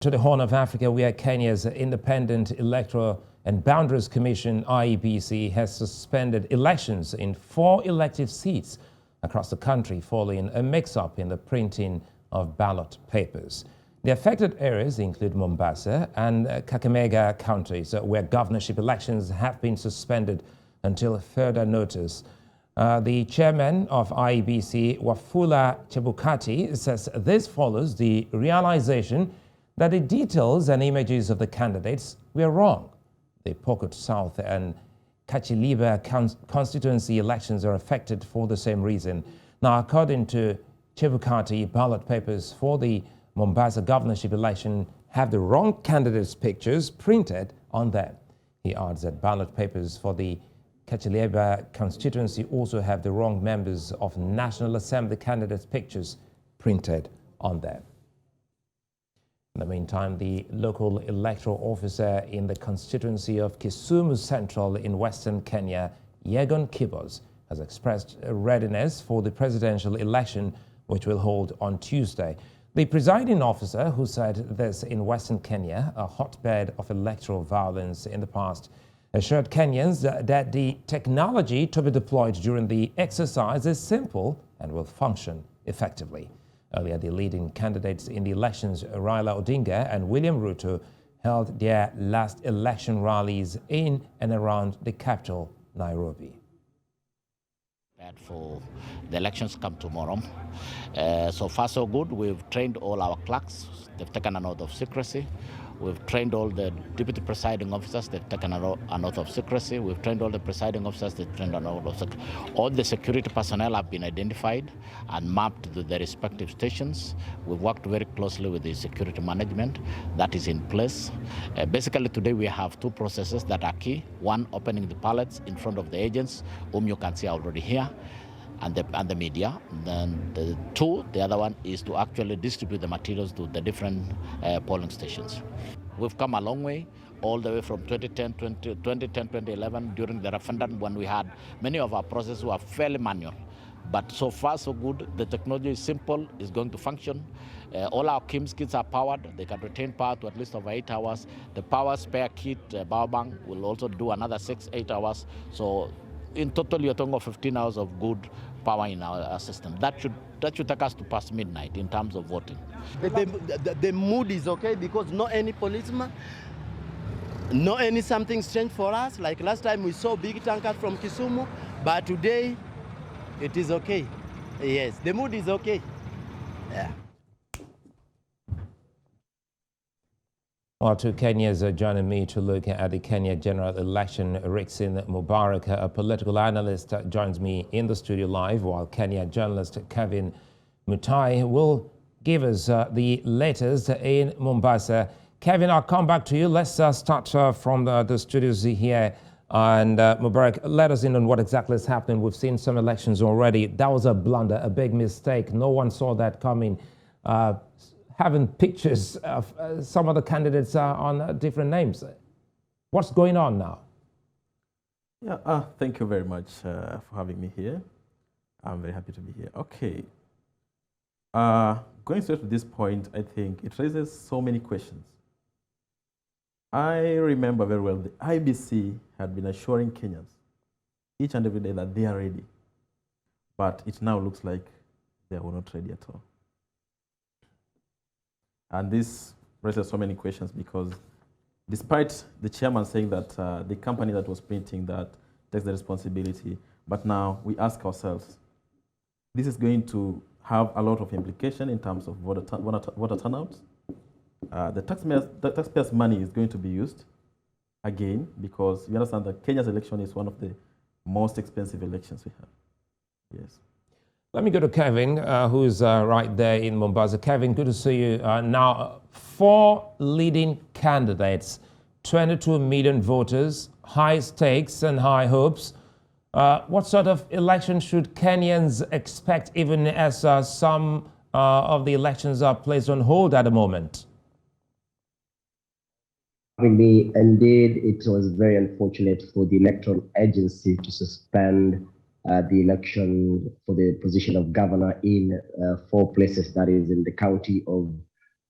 To the Horn of Africa, where Kenya's Independent Electoral and Boundaries Commission, IEBC, has suspended elections in 4 elective seats across the country following a mix-up in the printing of ballot papers. The affected areas include Mombasa and Kakamega counties, where governorship elections have been suspended until further notice. The chairman of IEBC, Wafula Chebukati, says this follows the realization that the details and images of the candidates were wrong. The Pokot South and Kachiliba constituency elections are affected for the same reason. Now, according to Chebukati, ballot papers for the Mombasa governorship election have the wrong candidates' pictures printed on them. He adds that ballot papers for the Kachiliba constituency also have the wrong members of National Assembly candidates' pictures printed on them. In the meantime, the local electoral officer in the constituency of Kisumu Central in Western Kenya, Yegon Kibos, has expressed a readiness for the presidential election, which will hold on Tuesday. The presiding officer, who said this in Western Kenya, a hotbed of electoral violence in the past, assured Kenyans that the technology to be deployed during the exercise is simple and will function effectively. Earlier, the leading candidates in the elections, Raila Odinga and William Ruto, held their last election rallies in and around the capital, Nairobi. For the elections come tomorrow. So far so good. We've trained all our clerks. They've taken an oath of secrecy. We've trained all the deputy presiding officers. They've taken an oath of secrecy. We've trained all the presiding officers. They've trained an oath of secrecy. All the security personnel have been identified and mapped to their respective stations. We've worked very closely with the security management that is in place. Basically, today we have 2 processes that are key. One, opening the ballots in front of the agents, whom you can see already here, and the media. Then the other one is to actually distribute the materials to the different polling stations. We've come a long way, all the way from 2010, 2011, during the referendum, when we had many of our processes were fairly manual. But so far, so good. The technology is simple, it's going to function. All our KIMS kits are powered. They can retain power to at least over 8 hours. The power spare kit, power bank, will also do another 6-8 hours. So in total, you're talking of 15 hours of good power in our system. That should take us to past midnight in terms of voting. The mood is okay because no any policeman, no any something strange for us. Like last time we saw big tankers from Kisumu, but today it is okay. Yes, the mood is okay. Yeah. Well, 2 Kenyans are joining me to look at the Kenya general election. Rickson Mubarak, a political analyst, joins me in the studio live, while Kenya journalist Kevin Mutai will give us the latest in Mombasa. Kevin, I'll come back to you. Let's start from the studios here. And Mubarak, let us in on what exactly is happening. We've seen some elections already. That was a blunder, a big mistake. No one saw that coming. Having pictures of some of the candidates on different names. What's going on now? Yeah, thank you very much for having me here. I'm very happy to be here. Okay. Going straight to this point, I think it raises so many questions. I remember very well the IEBC had been assuring Kenyans each and every day that they are ready. But it now looks like they are not ready at all. And this raises so many questions because despite the chairman saying that the company that was printing that takes the responsibility, but now we ask ourselves, this is going to have a lot of implication in terms of voter turnout. The taxpayers' money is going to be used again because we understand that Kenya's election is one of the most expensive elections we have. Yes. Let me go to Kevin, who's right there in Mombasa. Kevin, good to see you. Now, 4 leading candidates, 22 million voters, high stakes and high hopes. What sort of election should Kenyans expect, even as some of the elections are placed on hold at the moment? Indeed, it was very unfortunate for the electoral agency to suspend the election for the position of governor in 4 places, that is in the county of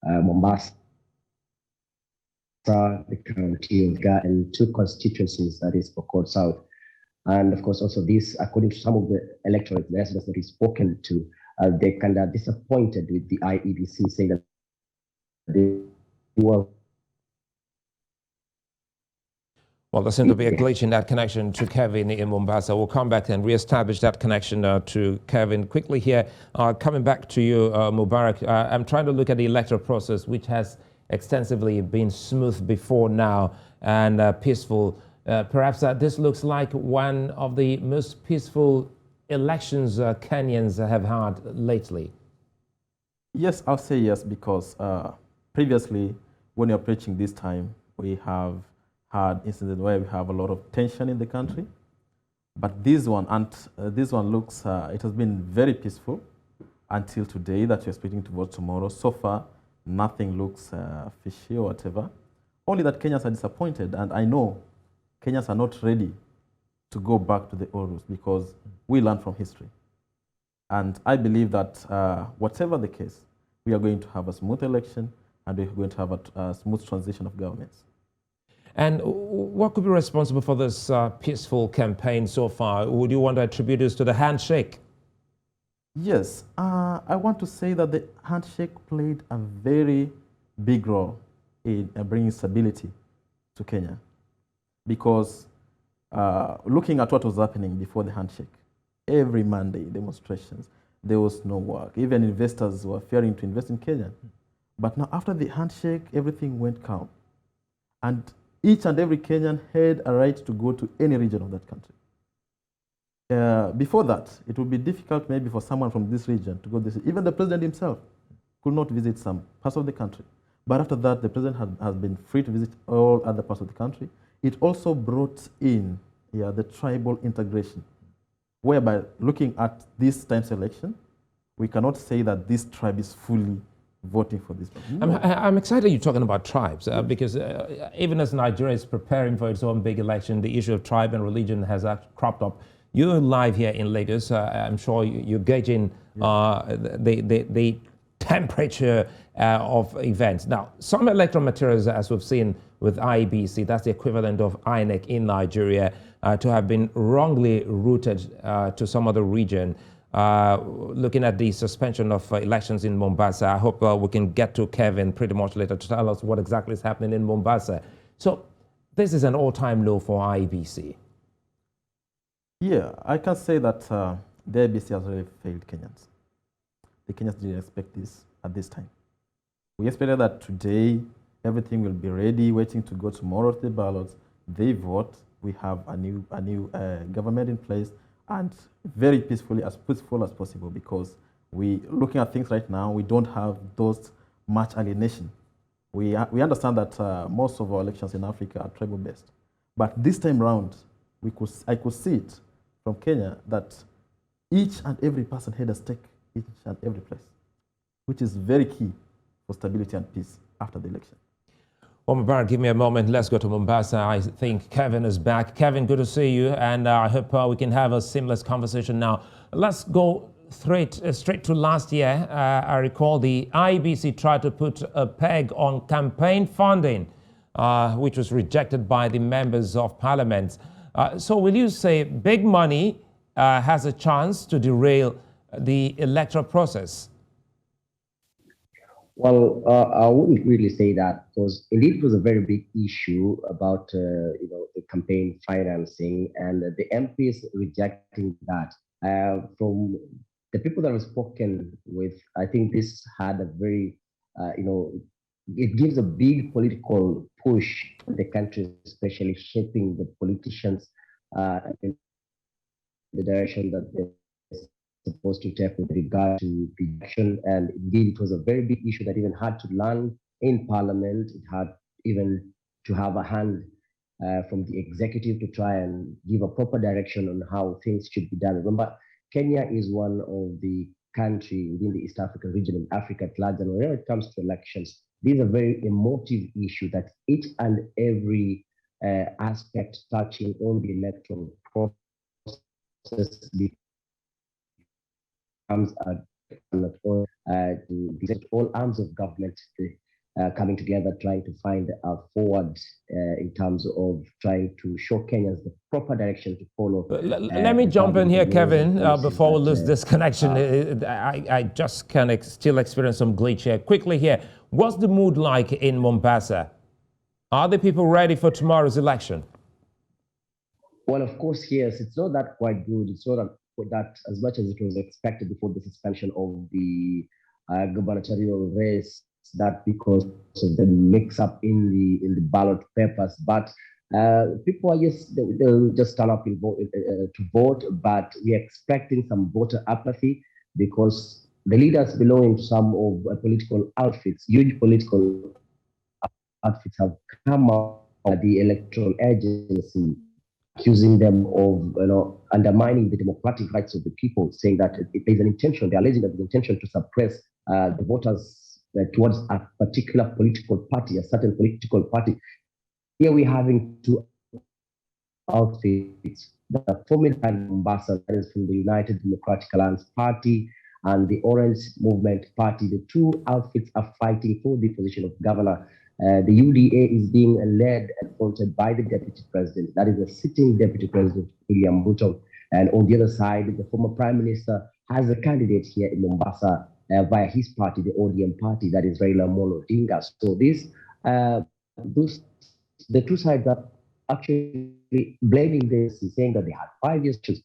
Mombasa, the county of Ga, and two constituencies, that is Pokot South. And of course, also this, according to some of the electorate, the residents that we've spoken to, they kind of disappointed with the IEBC, saying that they were. Well, there seemed to be a glitch in that connection to Kevin in Mombasa. We'll come back and reestablish that connection to Kevin. Quickly here, coming back to you, Mubarak, I'm trying to look at the electoral process, which has extensively been smooth before now and peaceful. Perhaps this looks like one of the most peaceful elections Kenyans have had lately. Yes, I'll say yes, because previously, when you're approaching this time, we have had incidents where we have a lot of tension in the country. But this one, this one looks, it has been very peaceful until today that you're expecting to vote tomorrow. So far, nothing looks fishy or whatever. Only that Kenyans are disappointed, and I know Kenyans are not ready to go back to the old rules because we learn from history. And I believe that whatever the case, we are going to have a smooth election and we're going to have a smooth transition of governments. And what could be responsible for this peaceful campaign so far? Would you want to attribute this to the handshake? Yes, I want to say that the handshake played a very big role in bringing stability to Kenya. Because looking at what was happening before the handshake, every Monday demonstrations, there was no work. Even investors were fearing to invest in Kenya. But now after the handshake, everything went calm. And each and every Kenyan had a right to go to any region of that country. Before that, it would be difficult maybe for someone from this region to go this. Even the president himself could not visit some parts of the country. But after that, the president has been free to visit all other parts of the country. It also brought in the tribal integration, whereby looking at this time's election, we cannot say that this tribe is fully voting for this. No. I'm excited you're talking about tribes because even as Nigeria is preparing for its own big election, the issue of tribe and religion has cropped up. You're live here in Lagos. I'm sure you're gauging the temperature of events. Now, some electoral materials, as we've seen with IEBC, that's the equivalent of INEC in Nigeria, to have been wrongly routed to some other region. Looking at the suspension of elections in Mombasa, I hope we can get to Kevin pretty much later to tell us what exactly is happening in Mombasa. So this is an all-time low for IEBC. Yeah, I can say that the IEBC has really failed Kenyans. The Kenyans didn't expect this at this time. We expected that today everything will be ready, waiting to go tomorrow to the ballots. They vote. We have a new government in place, and very peaceful as possible, because looking at things right now, we don't have those much alienation. We understand that most of our elections in Africa are tribal based, but this time round, I could see it from Kenya that each and every person had a stake each and every place, which is very key for stability and peace after the election. Well, Mubarak, give me a moment. Let's go to Mombasa. I think Kevin is back. Kevin, good to see you, and I hope we can have a seamless conversation now. Let's go straight to last year. I recall the IEBC tried to put a peg on campaign funding, which was rejected by the members of parliament. So will you say big money has a chance to derail the electoral process? Well, I wouldn't really say that, because indeed it was a very big issue about the campaign financing, and the MPs rejecting that. From the people that I've spoken with, I think this had a very, it gives a big political push in the country, especially shaping the politicians in the direction that they're supposed to take with regard to the election. And indeed, it was a very big issue that even had to land in Parliament. It had even to have a hand from the executive to try and give a proper direction on how things should be done. Remember, Kenya is one of the countries within the East African region in Africa at large, and whenever it comes to elections, this is a very emotive issue that each and every aspect touching on the electoral process becomes all arms of government, coming together, trying to find a forward in terms of trying to show Kenyans the proper direction to follow. Let me jump in here, Kevin, before we lose this connection. I just can still experience some glitch here. Quickly here, what's the mood like in Mombasa? Are the people ready for tomorrow's election? Well, of course, yes. It's not that quite good. It's not that as much as it was expected before the suspension of the gubernatorial race, that because of the mix-up in the ballot papers. But people are they'll just turn up to vote, but we're expecting some voter apathy because the leaders belonging to some of political outfits, huge political outfits, have come out at the electoral agency, accusing them of undermining the democratic rights of the people, saying that there's an intention, they're alleging that there's an intention to suppress the voters towards a particular political party, a certain political party. Here we're having two outfits, the formula in Mombasa, that is from the United Democratic Alliance Party and the Orange Movement Party. The two outfits are fighting for the position of governor. The UDA is being led and fronted by the deputy president, that is the sitting deputy president, William Ruto. And on the other side, the former prime minister has a candidate here in Mombasa via his party, the ODM party, that is Raila Amolo Odinga. So the two sides are actually blaming this, saying that they had 5 years to,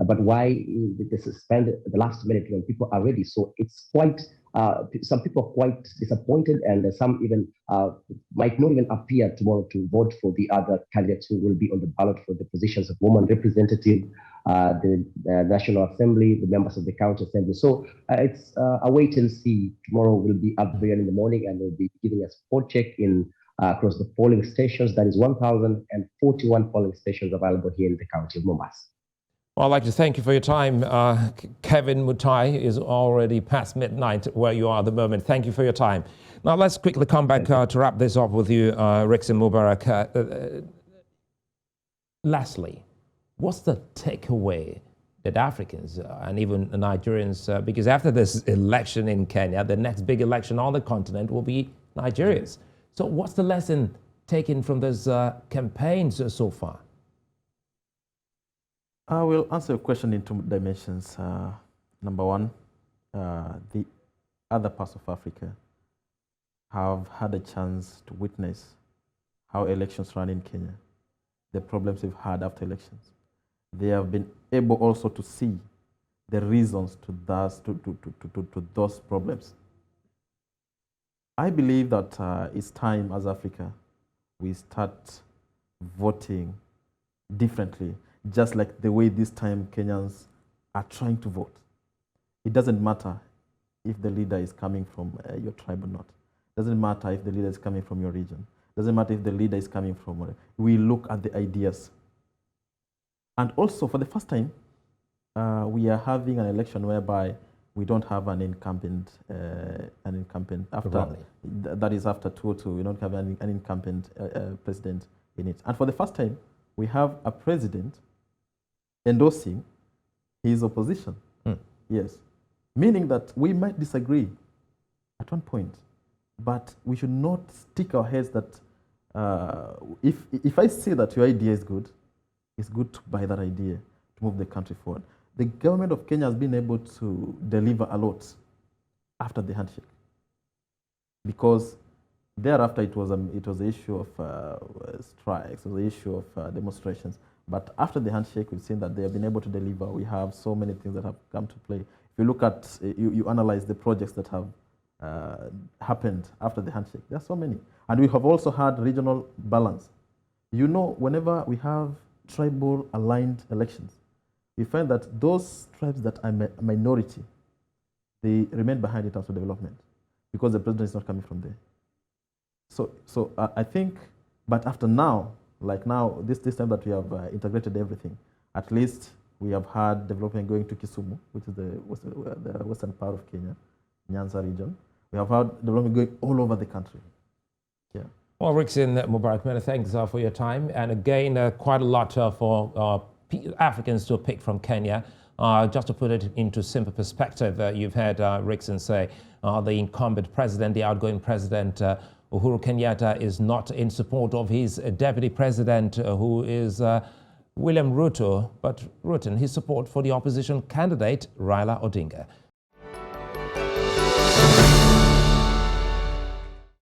but why did they suspend the last minute when people are ready? So it's quite, some people are quite disappointed, and some even might not even appear tomorrow to vote for the other candidates who will be on the ballot for the positions of woman representative, the National Assembly, the members of the County Assembly. So it's a wait and see. Tomorrow will be up very early in the morning, and we'll be giving a spot check in across the polling stations. That is 1,041 polling stations available here in the county of Mombasa. Well, I'd like to thank you for your time. Kevin Mutai is already past midnight where you are at the moment. Thank you for your time. Now, let's quickly come back to wrap this up with you, Rickson Mubarak. Lastly, what's the takeaway that Africans and even Nigerians, because after this election in Kenya, the next big election on the continent will be Nigerians. So what's the lesson taken from those campaigns so far? I will answer your question in two dimensions. Number one, the other parts of Africa have had a chance to witness how elections run in Kenya, the problems we've had after elections. They have been able also to see the reasons to those problems. I believe that it's time as Africa we start voting differently, just like the way this time Kenyans are trying to vote. It doesn't matter if the leader is coming from your tribe or not. It doesn't matter if the leader is coming from your region. It doesn't matter if the leader is coming from... We look at the ideas. And also, for the first time, we are having an election whereby we don't have an incumbent after, that is after 2-2. We don't have an incumbent president in it. And for the first time, we have a president endorsing his opposition. Yes. Meaning that we might disagree at one point, but we should not stick our heads that if I say that your idea is good, it's good to buy that idea to move the country forward. The government of Kenya has been able to deliver a lot after the handshake, because thereafter it was an issue of strikes, it was an issue of demonstrations. But after the handshake, we've seen that they have been able to deliver. We have so many things that have come to play. If you look at, you analyze the projects that have happened after the handshake, there are so many. And we have also had regional balance. You know, whenever we have tribal aligned elections, we find that those tribes that are a minority, they remain behind in terms of development because the president is not coming from there. So I think, but after now, like now, this time that we have integrated everything, at least we have had development going to Kisumu, which is the western part of Kenya, Nyanza region. We have had development going all over the country. Yeah. Well, Rickson Mubarak, many thanks for your time. And again, quite a lot for Africans to pick from Kenya. Just to put it into simple perspective, you've had Rickson say the incumbent president, the outgoing president, Uhuru Kenyatta is not in support of his deputy president, who is William Ruto, but written his support for the opposition candidate, Raila Odinga.